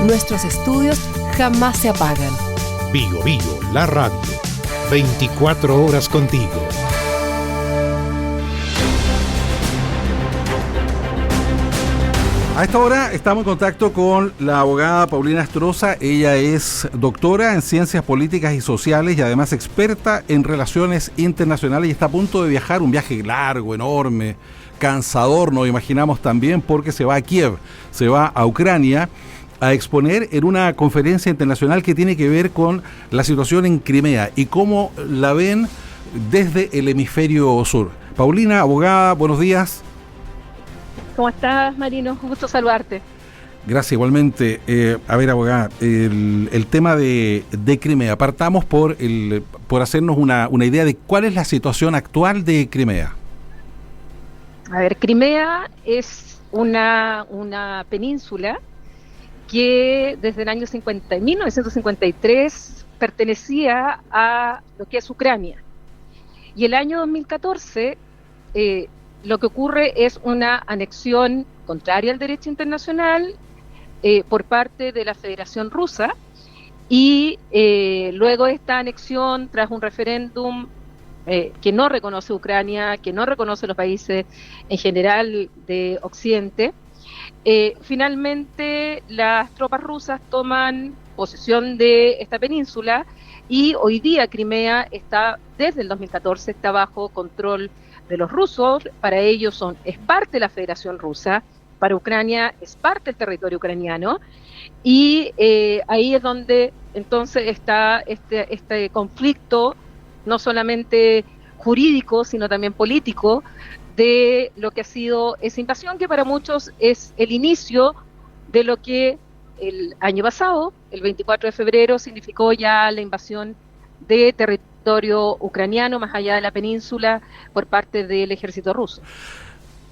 Nuestros estudios jamás se apagan. Bío Bío, la radio. 24 horas contigo. A esta hora estamos en contacto con la abogada Paulina Astroza. Ella es doctora en Ciencias Políticas y Sociales y además experta en relaciones internacionales y está a punto de viajar, un viaje largo, enorme, cansador, nos imaginamos también, porque se va a Kiev, se va a Ucrania a exponer en una conferencia internacional que tiene que ver con la situación en Crimea y cómo la ven desde el hemisferio sur. Paulina, abogada, buenos días. ¿Cómo estás, Marino? Un gusto saludarte. Gracias, igualmente. A ver, abogada, el tema de Crimea. Partamos por hacernos una idea de cuál es la situación actual de Crimea. A ver, Crimea es una península que desde el año 1953 pertenecía a lo que es Ucrania. Y el año 2014... lo que ocurre es una anexión contraria al derecho internacional por parte de la Federación Rusa y luego esta anexión, tras un referéndum que no reconoce Ucrania, que no reconoce los países en general de Occidente, finalmente las tropas rusas toman posesión de esta península y hoy día Crimea está, desde el 2014, está bajo control de los rusos. Para ellos es parte de la Federación Rusa, para Ucrania es parte del territorio ucraniano, y ahí es donde entonces está este conflicto, no solamente jurídico, sino también político, de lo que ha sido esa invasión, que para muchos es el inicio de lo que el año pasado, el 24 de febrero, significó ya la invasión de territorio ucraniano más allá de la península por parte del ejército ruso.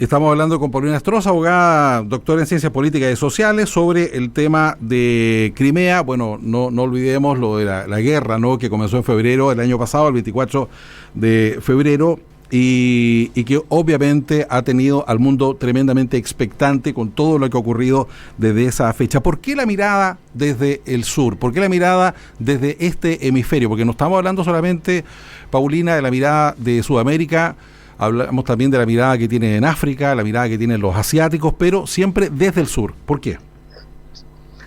Estamos hablando con Paulina Astroza, abogada, doctora en Ciencias Políticas y Sociales, sobre el tema de Crimea. Bueno, no olvidemos lo de la guerra, ¿no?, que comenzó en febrero del año pasado, el 24 de febrero, y que obviamente ha tenido al mundo tremendamente expectante con todo lo que ha ocurrido desde esa fecha. ¿Por qué la mirada desde el sur? ¿Por qué la mirada desde este hemisferio? Porque no estamos hablando solamente, Paulina, de la mirada de Sudamérica, hablamos también de la mirada que tiene en África, la mirada que tienen los asiáticos, pero siempre desde el sur. ¿Por qué?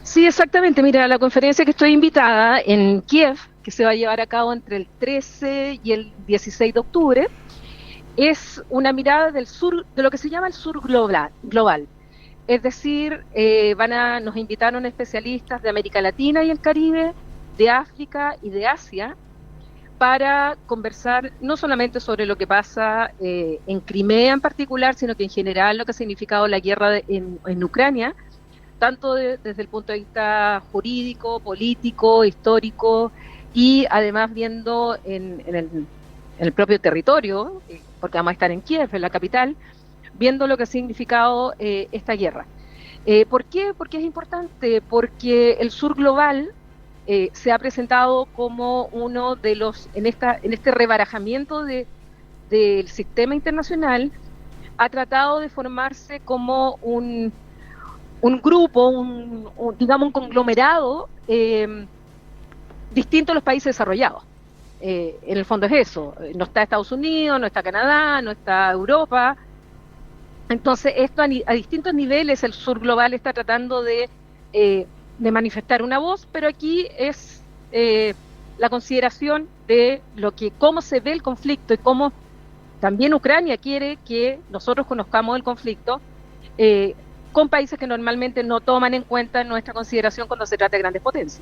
Sí, exactamente. Mira, la conferencia que estoy invitada en Kiev, que se va a llevar a cabo entre el 13 y el 16 de octubre, es una mirada del sur, de lo que se llama el sur global. Es decir, nos invitaron especialistas de América Latina y el Caribe, de África y de Asia, para conversar no solamente sobre lo que pasa en Crimea en particular, sino que en general lo que ha significado la guerra en Ucrania, tanto desde el punto de vista jurídico, político, histórico, y además viendo en el propio territorio, porque vamos a estar en Kiev, en la capital, viendo lo que ha significado esta guerra. ¿Por qué? Porque es importante, porque el sur global se ha presentado como uno de los, en este rebarajamiento del sistema internacional, ha tratado de formarse como un grupo, digamos un conglomerado distinto a los países desarrollados. En el fondo es eso, no está Estados Unidos, no está Canadá, no está Europa. Entonces esto a distintos niveles el sur global está tratando de manifestar una voz, pero aquí es la consideración de cómo se ve el conflicto y cómo también Ucrania quiere que nosotros conozcamos el conflicto con países que normalmente no toman en cuenta nuestra consideración cuando se trata de grandes potencias.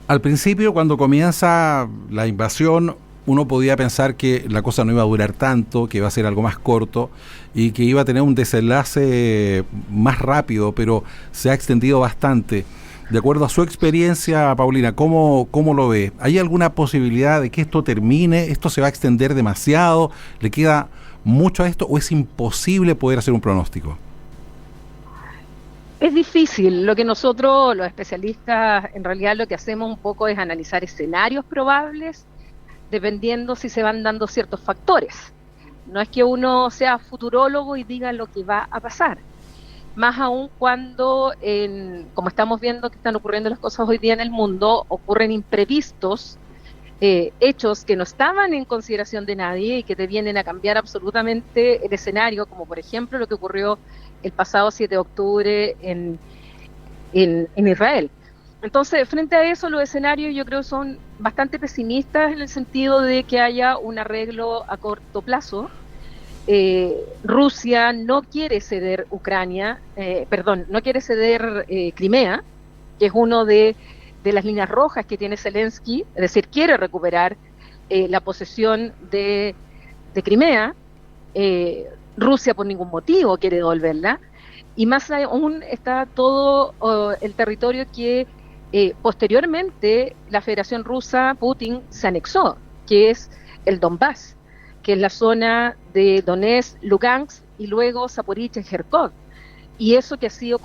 Al principio, cuando comienza la invasión, uno podía pensar que la cosa no iba a durar tanto, que iba a ser algo más corto y que iba a tener un desenlace más rápido, pero se ha extendido bastante. De acuerdo a su experiencia, Paulina, ¿cómo lo ve? ¿Hay alguna posibilidad de que esto termine? ¿Esto se va a extender demasiado? ¿Le queda mucho a esto o es imposible poder hacer un pronóstico? Es difícil. Lo que nosotros, los especialistas, en realidad lo que hacemos un poco es analizar escenarios probables, dependiendo si se van dando ciertos factores. No es que uno sea futurólogo y diga lo que va a pasar. más aún cuando, como estamos viendo que están ocurriendo las cosas hoy día en el mundo, ocurren imprevistos, hechos que no estaban en consideración de nadie y que te vienen a cambiar absolutamente el escenario, como por ejemplo lo que ocurrió el pasado 7 de octubre en Israel. Entonces, frente a eso, los escenarios yo creo son bastante pesimistas en el sentido de que haya un arreglo a corto plazo. Rusia no quiere ceder no quiere ceder Crimea, que es uno de las líneas rojas que tiene Zelensky, es decir, quiere recuperar la posesión de Crimea. Rusia por ningún motivo quiere devolverla, y más aún está todo el territorio que posteriormente la Federación Rusa, Putin, se anexó, que es el Donbass, que es la zona de Donetsk, Lugansk y luego Zaporizhia y Kharkov. Y eso que ha sido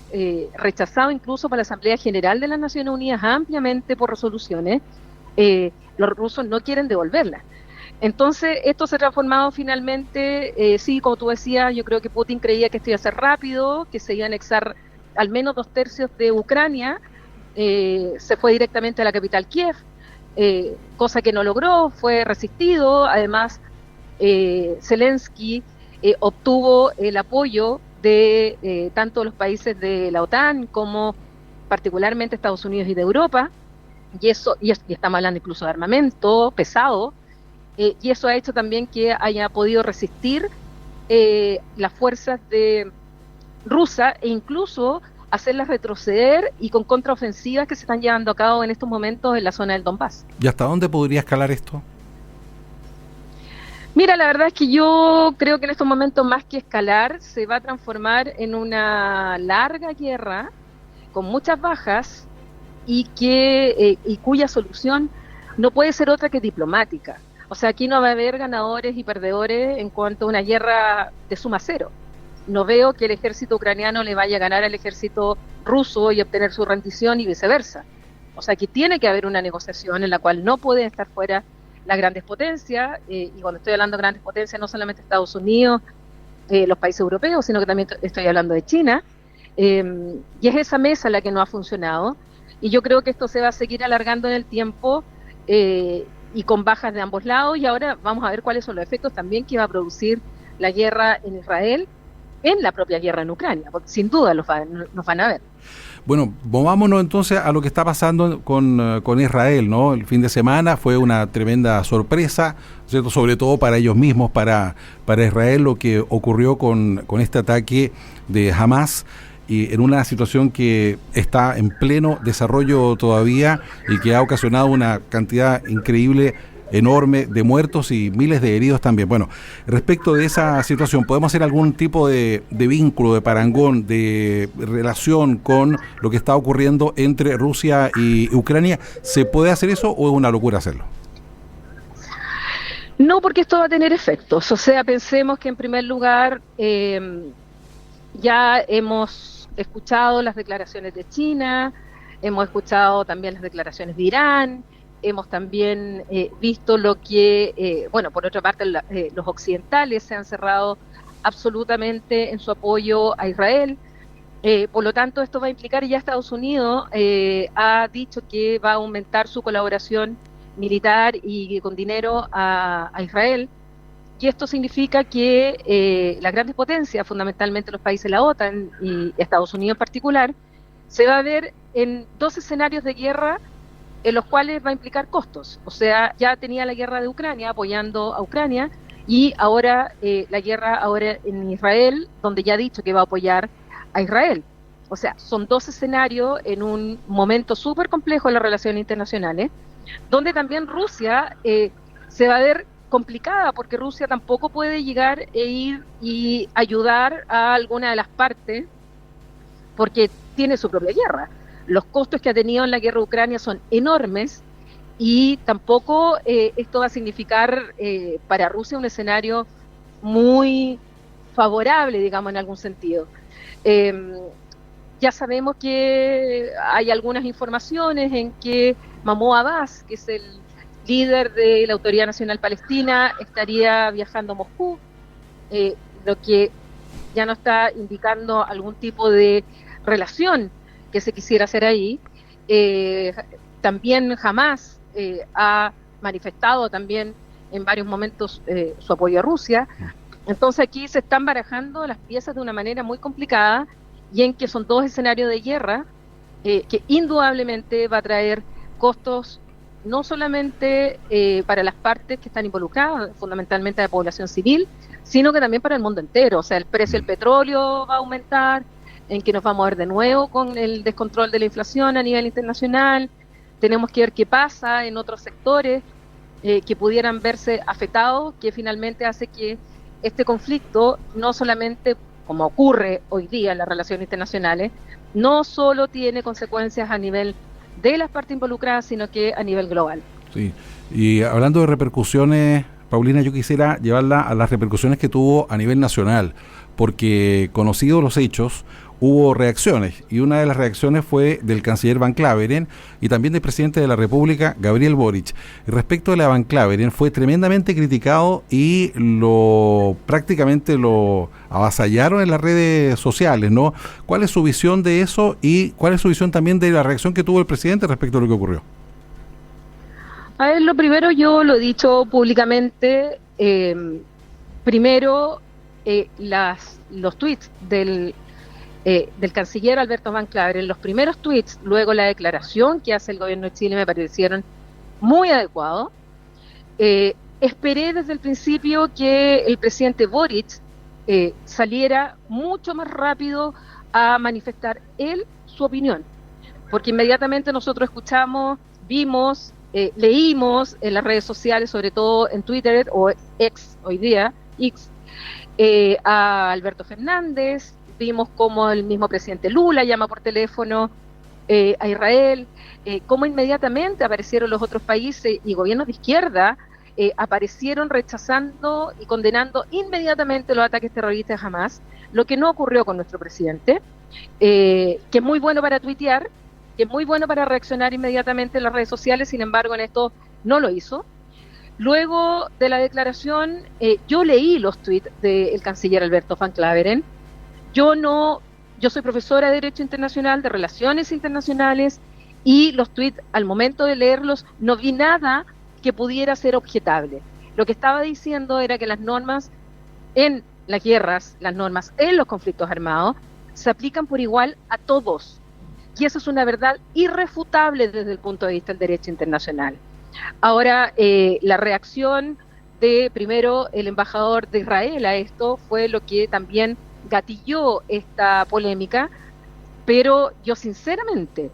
rechazado incluso por la Asamblea General de las Naciones Unidas ampliamente por resoluciones, los rusos no quieren devolverla. Entonces, esto se ha transformado finalmente, sí, como tú decías, yo creo que Putin creía que esto iba a ser rápido, que se iba a anexar al menos 2/3 de Ucrania, se fue directamente a la capital Kiev, cosa que no logró, fue resistido. Además, Zelensky obtuvo el apoyo de tanto los países de la OTAN como particularmente Estados Unidos y de Europa, y estamos hablando incluso de armamento pesado, y eso ha hecho también que haya podido resistir las fuerzas rusas e incluso hacerlas retroceder, y con contraofensivas que se están llevando a cabo en estos momentos en la zona del Donbass. ¿Y hasta dónde podría escalar esto? Mira, la verdad es que yo creo que en estos momentos, más que escalar, se va a transformar en una larga guerra con muchas bajas y cuya solución no puede ser otra que diplomática. O sea, aquí no va a haber ganadores y perdedores en cuanto a una guerra de suma cero. No veo que el ejército ucraniano le vaya a ganar al ejército ruso y obtener su rendición y viceversa. O sea, aquí tiene que haber una negociación en la cual no pueden estar fuera las grandes potencias, y cuando estoy hablando de grandes potencias, no solamente Estados Unidos, los países europeos, sino que también estoy hablando de China, y es esa mesa la que no ha funcionado, y yo creo que esto se va a seguir alargando en el tiempo, y con bajas de ambos lados, y ahora vamos a ver cuáles son los efectos también que va a producir la guerra en Israel, en la propia guerra en Ucrania, porque sin duda los van a ver. Bueno, movámonos entonces a lo que está pasando con Israel, ¿no? El fin de semana fue una tremenda sorpresa, ¿cierto? Sobre todo para ellos mismos, para Israel, lo que ocurrió con este ataque de Hamas, y en una situación que está en pleno desarrollo todavía y que ha ocasionado una cantidad increíble, enorme, de muertos y miles de heridos también. Bueno, respecto de esa situación, ¿podemos hacer algún tipo de vínculo, de parangón, de relación con lo que está ocurriendo entre Rusia y Ucrania? ¿Se puede hacer eso o es una locura hacerlo? No, porque esto va a tener efectos. O sea, pensemos que en primer lugar ya hemos escuchado las declaraciones de China, hemos escuchado también las declaraciones de Irán, hemos también visto lo que, por otra parte, los occidentales se han cerrado absolutamente en su apoyo a Israel. Por lo tanto, esto va a implicar, y ya Estados Unidos ha dicho que va a aumentar su colaboración militar y con dinero a Israel. Y esto significa que las grandes potencias, fundamentalmente los países de la OTAN y Estados Unidos en particular, se va a ver en dos escenarios de guerra en los cuales va a implicar costos. O sea, ya tenía la guerra de Ucrania apoyando a Ucrania, y ahora la guerra ahora en Israel, donde ya ha dicho que va a apoyar a Israel. O sea, son dos escenarios en un momento súper complejo de las relaciones internacionales, donde también Rusia se va a ver complicada, porque Rusia tampoco puede llegar e ir y ayudar a alguna de las partes, porque tiene su propia guerra. Los costos que ha tenido en la guerra de Ucrania son enormes, y tampoco esto va a significar para Rusia un escenario muy favorable, digamos, en algún sentido. Ya sabemos que hay algunas informaciones en que Mahmoud Abbas, que es el líder de la Autoridad Nacional Palestina, estaría viajando a Moscú, lo que ya no está indicando algún tipo de relación que se quisiera hacer ahí. También Hamás ha manifestado también en varios momentos su apoyo a Rusia. Entonces aquí se están barajando las piezas de una manera muy complicada, y en que son dos escenarios de guerra que indudablemente va a traer costos no solamente para las partes que están involucradas, fundamentalmente la población civil, sino que también para el mundo entero. O sea, el precio del petróleo va a aumentar, en que nos vamos a ver de nuevo con el descontrol de la inflación a nivel internacional. Tenemos que ver qué pasa en otros sectores que pudieran verse afectados, que finalmente hace que este conflicto, no solamente como ocurre hoy día en las relaciones internacionales, no solo tiene consecuencias a nivel de las partes involucradas, sino que a nivel global. Sí, y hablando de repercusiones, Paulina, yo quisiera llevarla a las repercusiones que tuvo a nivel nacional, porque conocidos los hechos, hubo reacciones, y una de las reacciones fue del canciller Van Claveren y también del presidente de la República, Gabriel Boric. Respecto de la Van Claveren, fue tremendamente criticado y prácticamente lo avasallaron en las redes sociales, ¿no? ¿Cuál es su visión de eso y cuál es su visión también de la reacción que tuvo el presidente respecto a lo que ocurrió? A ver, lo primero, yo lo he dicho públicamente, primero los tweets del canciller Alberto Van Claveren, los primeros tweets, luego la declaración que hace el gobierno de Chile, me parecieron muy adecuados. Esperé desde el principio que el presidente Boric saliera mucho más rápido a manifestar él su opinión, porque inmediatamente nosotros escuchamos, vimos, leímos en las redes sociales, sobre todo en Twitter o X hoy día, X, a Alberto Fernández. Vimos cómo el mismo presidente Lula llama por teléfono a Israel, cómo inmediatamente aparecieron los otros países y gobiernos de izquierda aparecieron rechazando y condenando inmediatamente los ataques terroristas de Hamás, lo que no ocurrió con nuestro presidente, que es muy bueno para tuitear, que es muy bueno para reaccionar inmediatamente en las redes sociales, sin embargo en esto no lo hizo. Luego de la declaración, yo leí los tweets del canciller Alberto Van Claveren. Yo soy profesora de Derecho Internacional, de Relaciones Internacionales, y los tweets, al momento de leerlos, no vi nada que pudiera ser objetable. Lo que estaba diciendo era que las normas en las guerras, las normas en los conflictos armados, se aplican por igual a todos. Y eso es una verdad irrefutable desde el punto de vista del derecho internacional. Ahora, la reacción de, primero, el embajador de Israel a esto fue lo que también gatilló esta polémica, pero yo sinceramente,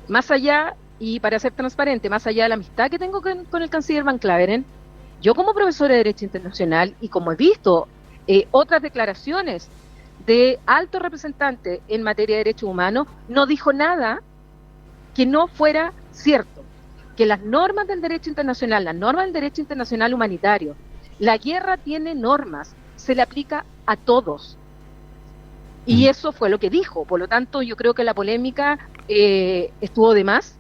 más allá, y para ser transparente, más allá de la amistad que tengo con el canciller Van Claveren, yo como profesora de Derecho Internacional y como he visto otras declaraciones de alto representante en materia de derechos humanos, no dijo nada que no fuera cierto, que las normas del derecho internacional, las normas del derecho internacional humanitario, la guerra tiene normas, se le aplica a todos. Y eso fue lo que dijo. Por lo tanto, yo creo que la polémica estuvo de más.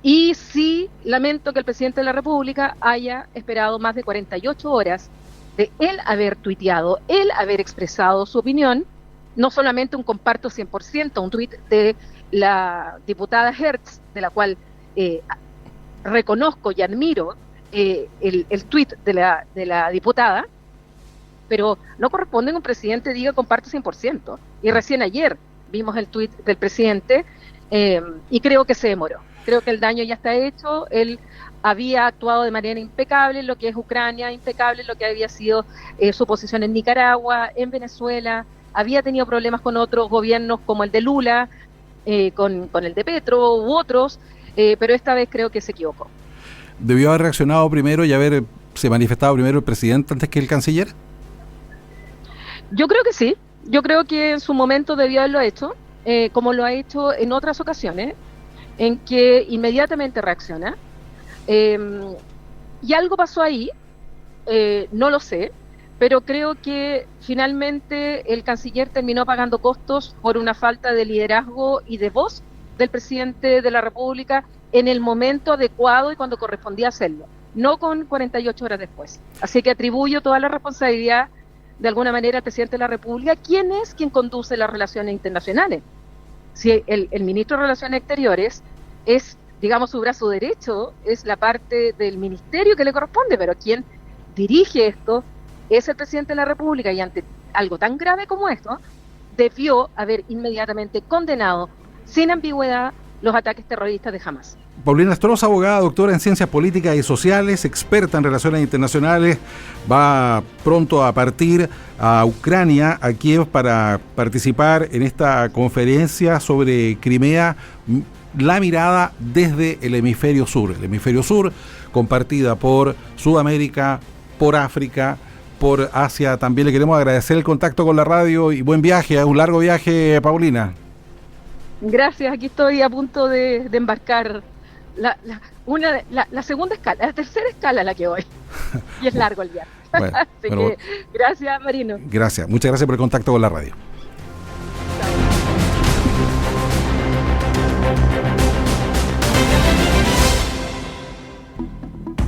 Y sí lamento que el presidente de la República haya esperado más de 48 horas de él haber tuiteado, él haber expresado su opinión, no solamente un comparto 100%, un tuit de la diputada Hertz, de la cual reconozco y admiro el tuit de la diputada, pero no corresponde que un presidente diga comparto 100%. Y recién ayer vimos el tuit del presidente y creo que se demoró. Creo que el daño ya está hecho. Él había actuado de manera impecable en lo que es Ucrania, impecable en lo que había sido su posición en Nicaragua, en Venezuela. Había tenido problemas con otros gobiernos como el de Lula, con el de Petro u otros, pero esta vez creo que se equivocó. ¿Debió haber reaccionado primero y haberse manifestado primero el presidente antes que el canciller? Yo creo que sí. Yo creo que en su momento debió haberlo hecho, como lo ha hecho en otras ocasiones, en que inmediatamente reacciona. Y algo pasó ahí, no lo sé, pero creo que finalmente el canciller terminó pagando costos por una falta de liderazgo y de voz del presidente de la República en el momento adecuado y cuando correspondía hacerlo, no con 48 horas después. Así que atribuyo toda la responsabilidad de alguna manera al presidente de la República quién es quien conduce las relaciones internacionales. Si el ministro de Relaciones Exteriores es, digamos, su brazo derecho, es la parte del ministerio que le corresponde, pero quien dirige esto es el presidente de la República, y ante algo tan grave como esto, debió haber inmediatamente condenado sin ambigüedad los ataques terroristas de Hamas. Paulina Astroza, abogada, doctora en Ciencias Políticas y Sociales, experta en Relaciones Internacionales, va pronto a partir a Ucrania, a Kiev, para participar en esta conferencia sobre Crimea, la mirada desde el hemisferio sur compartida por Sudamérica, por África, por Asia. También le queremos agradecer el contacto con la radio y buen viaje, un largo viaje, Paulina. Gracias, aquí estoy a punto de embarcar la segunda escala, la tercera escala a la que voy. Y es largo el viaje. Bueno, Así que, gracias, Marino. Gracias, muchas gracias por el contacto con la radio.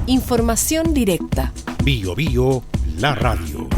Información directa. Bio Bio, la radio.